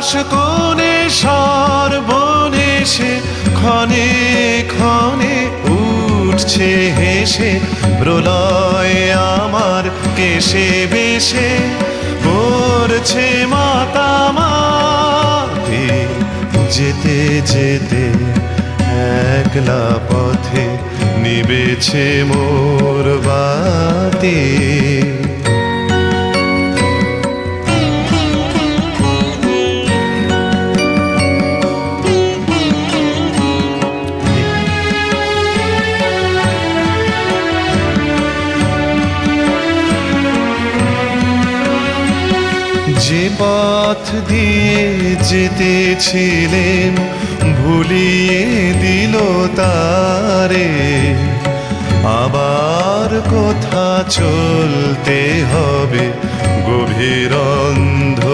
আকাশ কোণে সর্বনেশে ক্ষণে ক্ষণে উঠছে হেসে প্রলয় আমার কেশে বেশে করছে মাতামাতি যেতে যেতে একলা পথে নিবেছে মোর বাতি যে পথ দিয়ে যেতেছিলেন ভুলিয়ে দিল তারে আবার কোথা চলতে হবে গভীর অন্ধকারে